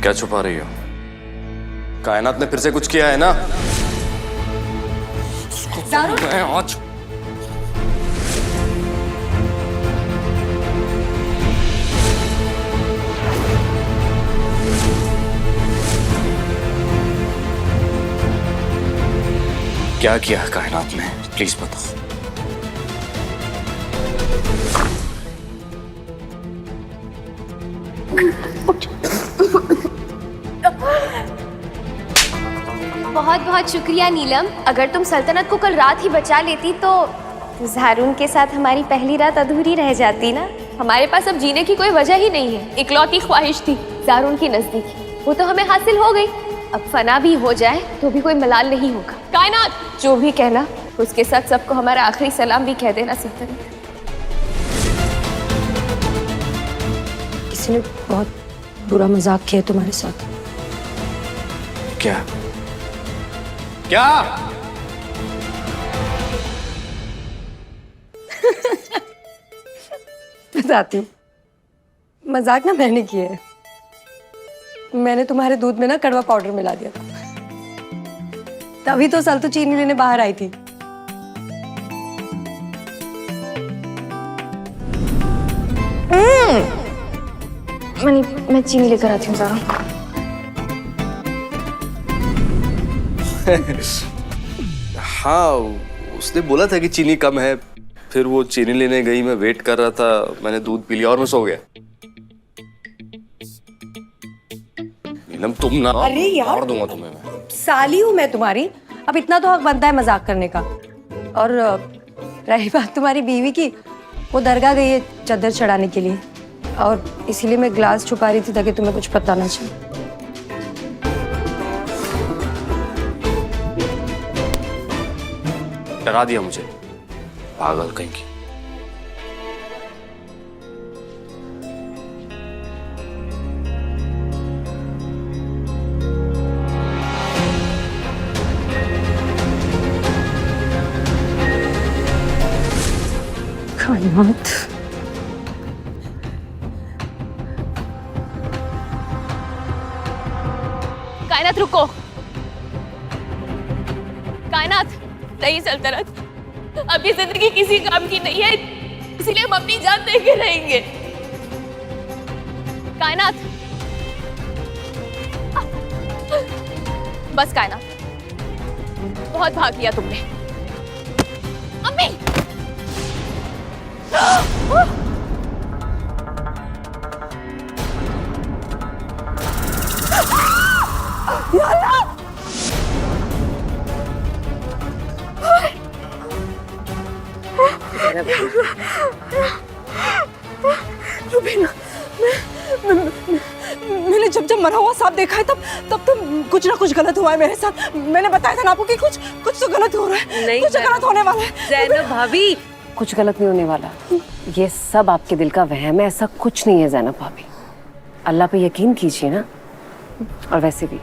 क्या छुपा रही हो? कायनात ने फिर से कुछ किया है ना? आज क्या किया है कायनात ने? प्लीज बताओ। बहुत बहुत शुक्रिया नीलम। अगर तुम सल्तनत को कल रात ही बचा लेती तो ज़ारून के साथ हमारी पहली रात अधूरी रह जाती ना। हमारे पास अब जीने की कोई वजह ही नहीं है। इकलौती ख्वाहिश थी ज़ारून की नज़दीकी, वो तो हमें हासिल हो गई। अब फना भी हो जाए तो भी कोई मलाल नहीं होगा। कायनात जो भी कहना, उसके साथ सबको हमारा आखिरी सलाम भी कह देना सल्तनत। किसी ने बहुत बुरा मजाक किया तुम्हारे साथ। क्या क्या? बताती हूँ। मजाक ना मैंने किया है। मैंने तुम्हारे दूध में ना कड़वा पाउडर मिला दिया था, तभी तो सल्तू चीनी लेने बाहर आई थी। मैं चीनी लेकर आती हूँ ज़ारून। हाँ, उसने बोला था कि चीनी कम है। फिर वो चीनी लेने गई, मैं वेट कर रहा था, मैंने दूध पी लिया और मैं सो गया। नीलम तुम ना, अरे यार, मार दूंगा तुम्हें मैं। साली हूँ मैं तुम्हारी, अब इतना तो हक बनता है मजाक करने का। और रही बात तुम्हारी बीवी की, वो दरगाह गई है चादर चढ़ाने के लिए, और इसीलिए मैं ग्लास छुपा रही थी ताकि तुम्हें कुछ पता ना चले। डरा दिया मुझे, पागल कहीं की। कायनात, कायनात रुको। कायनात नहीं सल्तनत, अब ये जिंदगी किसी काम की नहीं है, इसीलिए हम अपनी जान दे के रहेंगे। कायनात बस कायनात, बहुत भाग लिया तुमने। अम्मी रुबीना, मैंने जब मरा हुआ सांप देखा है तब तो कुछ ना कुछ गलत हुआ है मेरे साथ। मैंने बताया था ना आपको कि कुछ तो गलत हो रहा है। नहीं, कुछ गलत होने वाला है। ज़ैनब भाभी, कुछ गलत नहीं होने वाला। ये सब आपके दिल का वहम है, ऐसा कुछ नहीं है ज़ैनब भाभी। अल्लाह पे यकीन कीजिए ना। और वैसे भी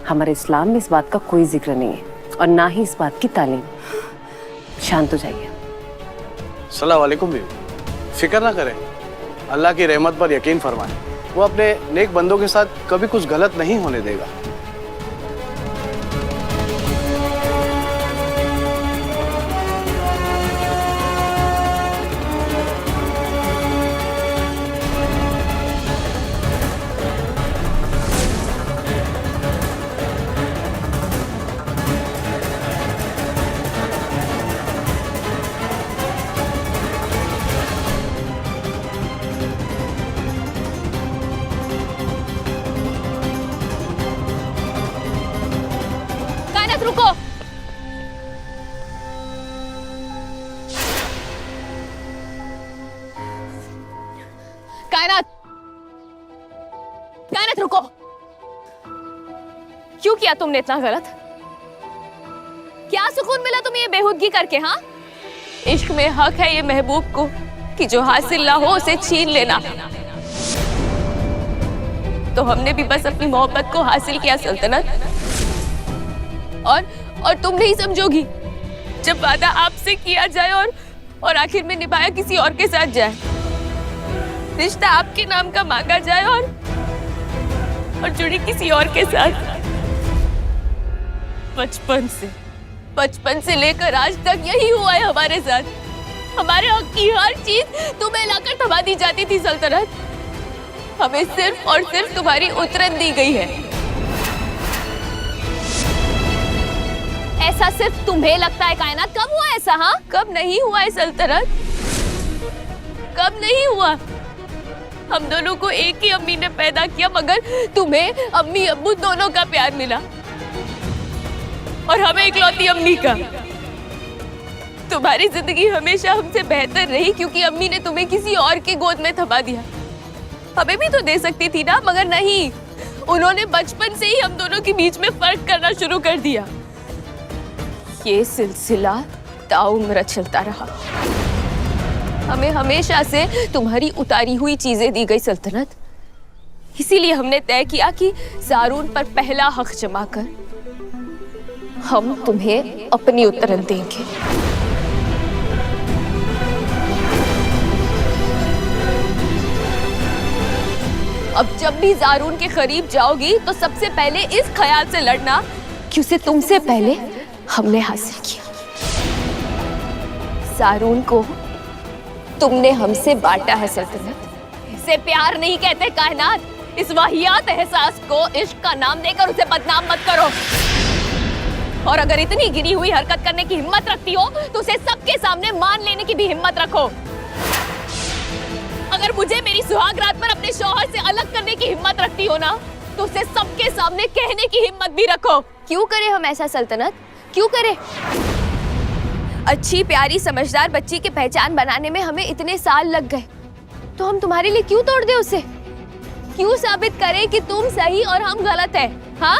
हमारे इस्लाम में इस बात का कोई जिक्र नहीं है और ना ही इस बात की तालीम। शांत हो जाइए। अस्सलाम वालेकुम बीवी, फिक्र ना करें, अल्लाह की रहमत पर यकीन फरमाएं। वो अपने नेक बंदों के साथ कभी कुछ गलत नहीं होने देगा। रुको। कायनात, कायनात रुको। क्यों किया तुमने इतना गलत? क्या सुकून मिला तुम्हें ये बेहुदगी करके? हाँ, इश्क में हक है ये महबूब को कि जो हासिल ना हो उसे छीन लेना। तो हमने भी बस अपनी मोहब्बत को हासिल किया सल्तनत, और तुम नहीं समझोगी जब वादा आपसे किया जाए और आखिर में निभाया किसी और के साथ जाए, रिश्ता आपके नाम का मांगा जाए और जुड़ी किसी और के साथ। बचपन से लेकर आज तक यही हुआ है हमारे साथ। हमारे हक की हर चीज तुम्हें लाकर थमा दी जाती थी सल्तनत। हमें सिर्फ और सिर्फ तुम्हारी उतरन दी गई है। ऐसा सिर्फ तुम्हें लगता है कायनात? कब हुआ ऐसा? हाँ, कब नहीं हुआ है सल्तनत? कब नहीं हुआ? हम दोनों को एक ही अम्मी ने पैदा किया, मगर तुम्हें अम्मी अब्बू दोनों का प्यार मिला और हमें इकलौती अम्मी का। तुम्हारी जिंदगी हमेशा हमसे बेहतर रही क्योंकि अम्मी ने तुम्हें किसी और की गोद में थमा दिया। हमें भी तो दे सकती थी ना, मगर नहीं। उन्होंने बचपन से ही हम दोनों के बीच में फर्क करना शुरू कर दिया। ये सिलसिला ताउम्र चलता रहा। हमें हमेशा से तुम्हारी उतारी हुई चीजें दी गई सल्तनत। इसीलिए हमने तय किया कि ज़ारून पर पहला हक जमा कर हम तुम्हें अपनी उतरन देंगे। अब जब भी ज़ारून के करीब जाओगी तो सबसे पहले इस ख्याल से लड़ना कि उसे तुमसे पहले हमने हासिल किया। ज़ारून को तुमने हमसे बांटा है सल्तनत। इसे प्यार नहीं कहते कायनात। इस वाहियात एहसास को इश्क का नाम देकर उसे बदनाम मत करो। और अगर इतनी गिरी हुई हरकत करने की हिम्मत रखती हो तो उसे सबके सामने मान लेने की भी हिम्मत रखो। अगर मुझे मेरी सुहाग रात पर अपने शौहर से अलग करने की हिम्मत रखती हो ना, तो उसे सबके सामने कहने की हिम्मत भी रखो। क्यों करें हम ऐसा सल्तनत? क्यों करें? अच्छी प्यारी समझदार बच्ची की पहचान बनाने में हमें इतने साल लग गए, तो हम तुम्हारे लिए क्यों तोड़ दें उसे? क्यों साबित करें कि तुम सही और हम गलत हैं? हाँ?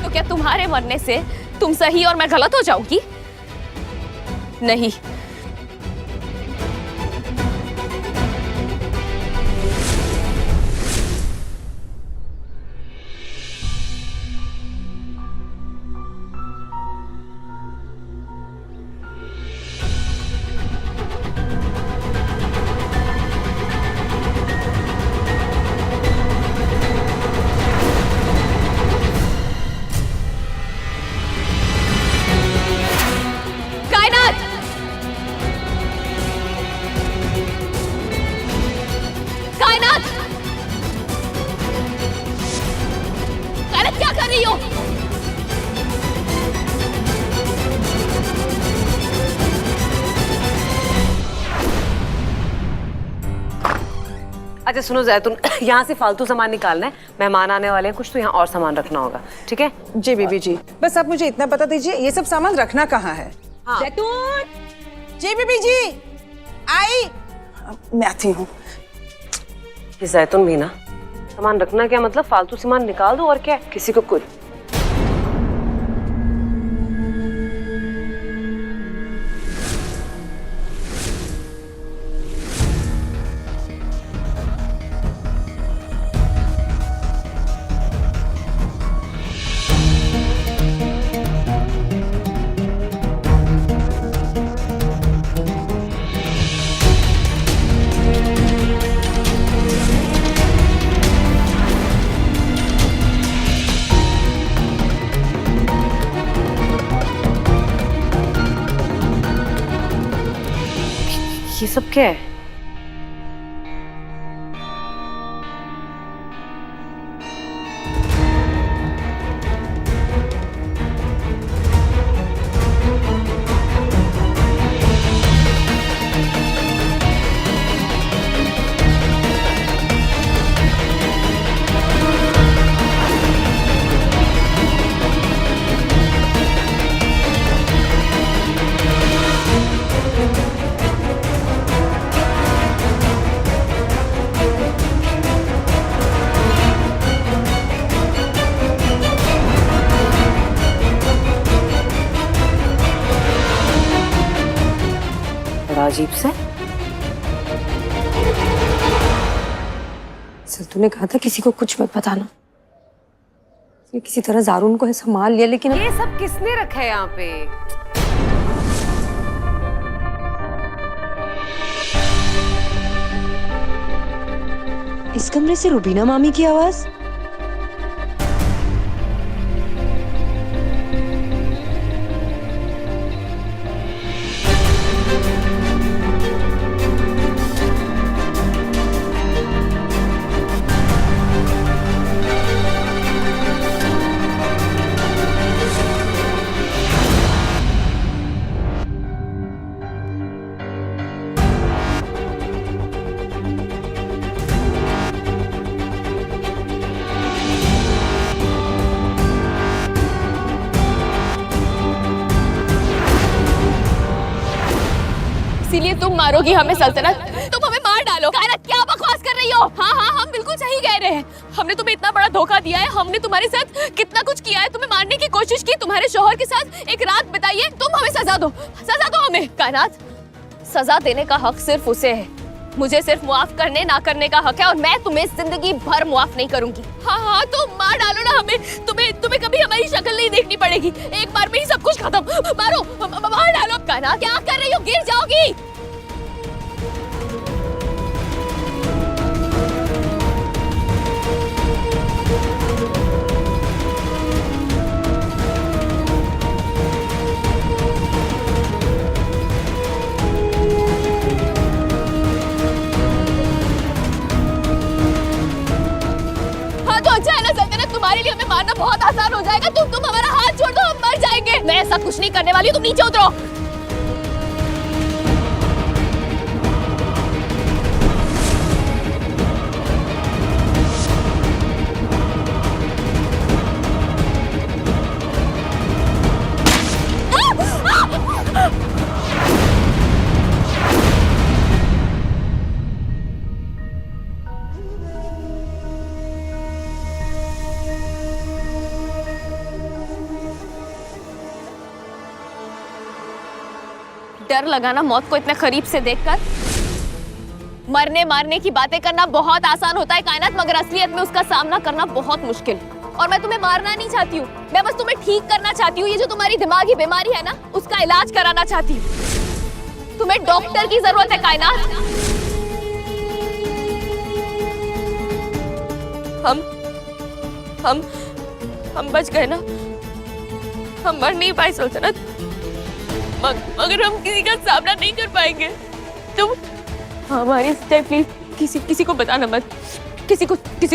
तो क्या तुम्हारे मरने से तुम सही और मैं गलत हो जाऊंगी? नहीं। अच्छा सुनो जैतून, यहाँ से फालतू सामान निकालना है। मेहमान आने वाले हैं कुछ, तो यहाँ और सामान रखना होगा, ठीक है? जी बीबी जी, बस आप मुझे इतना बता दीजिए ये सब सामान रखना कहाँ है? हाँ। जैतून जी, बीबी जी आई। मैं आती हूँ। ये जैतून भी ना, सामान रखना क्या मतलब? फालतू सामान निकाल दो और क्या, किसी को कुछ। ये सब क्या है? अजीब से। सल्तू ने कहा था किसी को कुछ मत बताना। किसी तरह ज़ारून को ऐसा मान लिया, लेकिन ये सब किसने रखा है यहाँ पे? इस कमरे से रुबीना मामी की आवाज। इसीलिए तुम मारोगी हमें सल्तनत, तुम हमें मार डालो। कायनात क्या बकवास कर रही हो? हाँ हाँ हम बिल्कुल सही कह रहे हैं। हमने तुम्हें इतना बड़ा धोखा दिया है, हमने तुम्हारे साथ कितना कुछ किया है, तुम्हें मारने की कोशिश की, तुम्हारे शौहर के साथ एक रात बिताई है। तुम हमें सजा दो हमें। कायनात, सजा देने का हक सिर्फ उसे है, मुझे सिर्फ मुआफ करने ना करने का हक है, और मैं तुम्हें जिंदगी भर मुआफ नहीं करूंगी। हाँ हाँ तो मार डालो ना हमें, तुम्हें कभी हमारी शक्ल नहीं देखनी पड़ेगी, एक बार में ही सब कुछ खत्म। मारो, मार डालो। कायनात क्या कर रही हो? गिर जाओगी। अच्छा है ना सल्तनत, तुम्हारे लिए हमें मारना बहुत आसान हो जाएगा। तुम हमारा हाथ छोड़ दो, हम मर जाएंगे। मैं ऐसा कुछ नहीं करने वाली हूँ, तुम नीचे उतरो। डर लगाना मौत को इतने करीब से देखकर। मरने मारने की बातें करना बहुत आसान होता है कायनात, मगर असलियत में उसका सामना करना बहुत मुश्किल। और मैं तुम्हें मारना नहीं चाहती हूँ, मैं बस तुम्हें ठीक करना चाहती हूँ। ये जो तुम्हारी दिमागी बीमारी है ना, उसका इलाज कराना चाहती हूँ। तुम्हें डॉक्टर की जरूरत है कायनात। हम बच गए ना, हम मर नहीं पाए सल्तनत, मगर हम किसी का सामना नहीं कर पाएंगे। तुम हमारी सच्चाई प्लीज किसी को बताना मत, किसी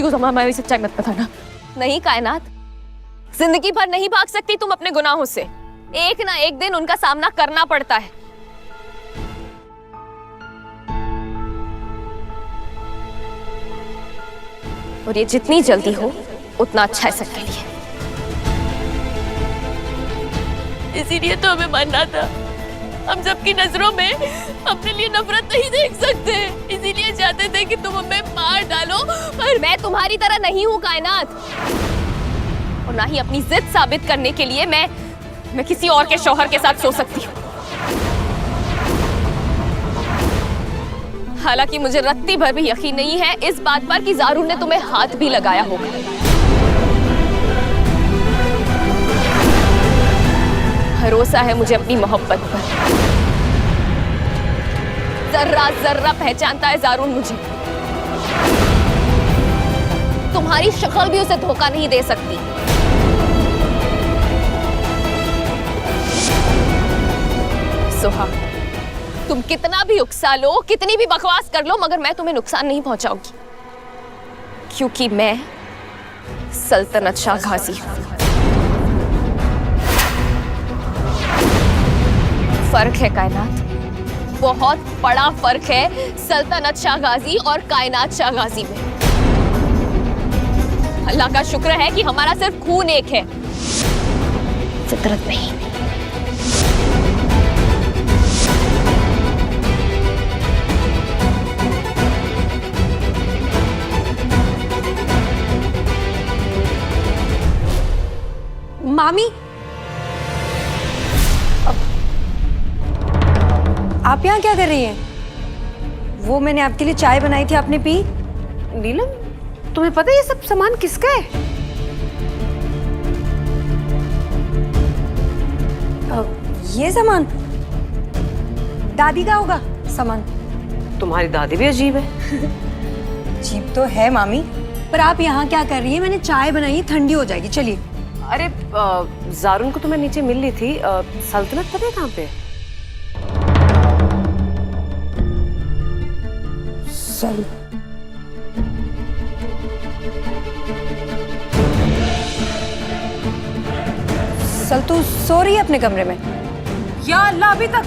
को हमारी सच्चाई मत बताना। नहीं कायनात, जिंदगी भर नहीं भाग सकती तुम अपने गुनाहों से, एक ना एक दिन उनका सामना करना पड़ता है। और ये जितनी जल्दी हो उतना अच्छा है सबके लिए। इसीलिए तो हमें मानना था, हम सबकी नजरों में अपने लिए नफरत नहीं देख सकते, इसीलिए चाहते थे कि तुम हमें मार डालो। पर मैं तुम्हारी तरह नहीं हूँ कायनात, और ना ही अपनी जिद साबित करने के लिए मैं किसी और के शौहर के साथ सो सकती हूँ। हालांकि मुझे रत्ती भर भी यकीन नहीं है इस बात पर कि ज़ारून ने तुम्हें हाथ भी लगाया होगा। भरोसा है मुझे अपनी मोहब्बत पर, जर्रा जर्रा पहचानता है ज़ारून मुझे। तुम्हारी शक्ल भी उसे धोखा नहीं दे सकती। सुहा, तुम कितना भी उकसा लो, कितनी भी बकवास कर लो, मगर मैं तुम्हें नुकसान नहीं पहुंचाऊंगी, क्योंकि मैं सल्तनत शाह गाजी हूं। फर्क है कायनात, बहुत बड़ा फर्क है सल्तनत शाह गाजी और कायनात शाह गाजी में। अल्लाह का शुक्र है कि हमारा सिर्फ खून एक है, फितरत नहीं। मामी, आप यहाँ क्या कर रही हैं? वो मैंने आपके लिए चाय बनाई थी, आपने पी? नीलम, तुम्हें पता है ये सब सामान किसका है? ये सामान दादी का होगा सामान। तुम्हारी दादी भी अजीब है। अजीब तो है मामी, पर आप यहाँ क्या कर रही हैं? मैंने चाय बनाई है, ठंडी हो जाएगी। चलिए। अरे जारून को तो मैं नीचे मिल ली थी। सल्तनत पता है कहाँ पे? चल सल तू सो रही है अपने कमरे में? या अल्लाह, अभी तक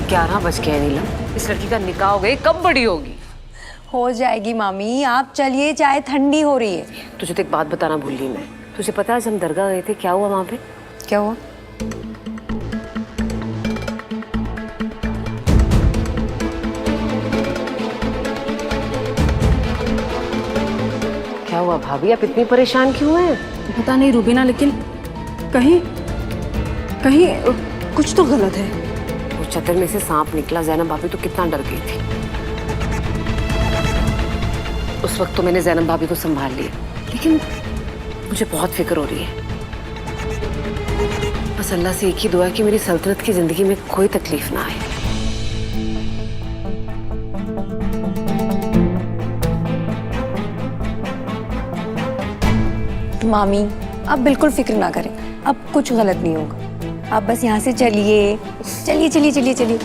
11 बज गए नीलम। इस लड़की का निकाह हो गई, कब बड़ी होगी? हो जाएगी मामी, आप चलिए, चाय ठंडी हो रही है। तुझे तो एक बात बताना भूल गई मैं। तुझे पता है, जब हम दरगाह गए थे क्या हुआ वहां पे? क्या हुआ? क्या हुआ भाभी, आप इतनी परेशान क्यों हैं? पता नहीं रूबीना, लेकिन कहीं कहीं कुछ तो गलत है। वो चदर में से सांप निकला, जैनब भाभी तो कितना डर गई थी। उस वक्त तो मैंने जैनब भाभी को संभाल लिया, लेकिन मुझे बहुत फिक्र हो रही है। बस अल्लाह से एक ही दुआ है कि मेरी सल्तनत की जिंदगी में कोई तकलीफ ना आए। मामी आप बिल्कुल फिक्र ना करें, अब कुछ गलत नहीं होगा। आप बस यहाँ से चलिए, चलिए चलिए चलिए चलिए।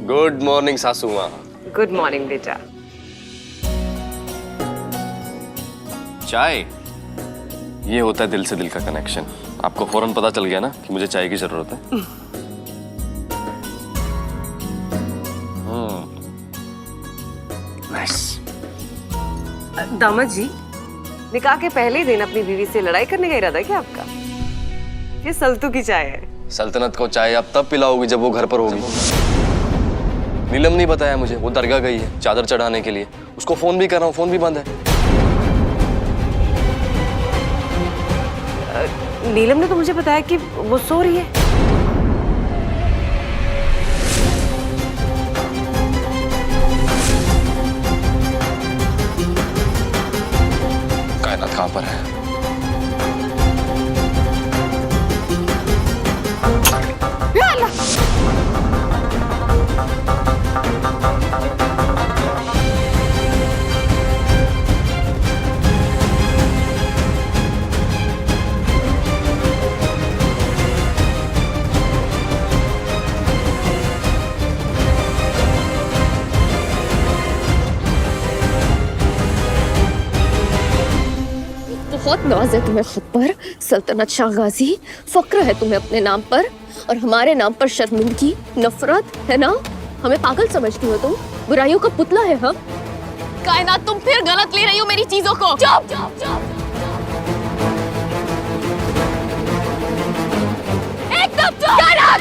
गुड मॉर्निंग सासू माँ। गुड मॉर्निंग बेटा। चाय, ये होता है दिल से दिल का कनेक्शन। आपको फौरन पता चल गया ना कि मुझे चाय की जरूरत है। नाइस। दामाद जी, निकाह के पहले ही दिन अपनी बीवी से लड़ाई करने का इरादा है क्या आपका? ये सल्तू की चाय है। सल्तनत को चाय आप तब पिलाओगी जब वो घर पर होगी। नीलम नहीं बताया मुझे, वो दरगाह गई है चादर चढ़ाने के लिए। उसको फोन भी कर रहा हूँ, फोन भी बंद है। नीलम ने तो मुझे बताया कि वो सो रही है। कायनात कहाँ पर है? बहुत नाज है तुम्हें खुद पर सल्तनत शाह गाजी, फक्र है तुम्हें अपने नाम पर, और हमारे नाम पर शर्मिंदगी, नफरत है ना? हमें पागल समझती हो तुम, बुराइयों का पुतला है हम। कायनात, तुम फिर गलत ले रही हो मेरी चीजों को। चुप चुप चुप, एकदम चुप। कायनात!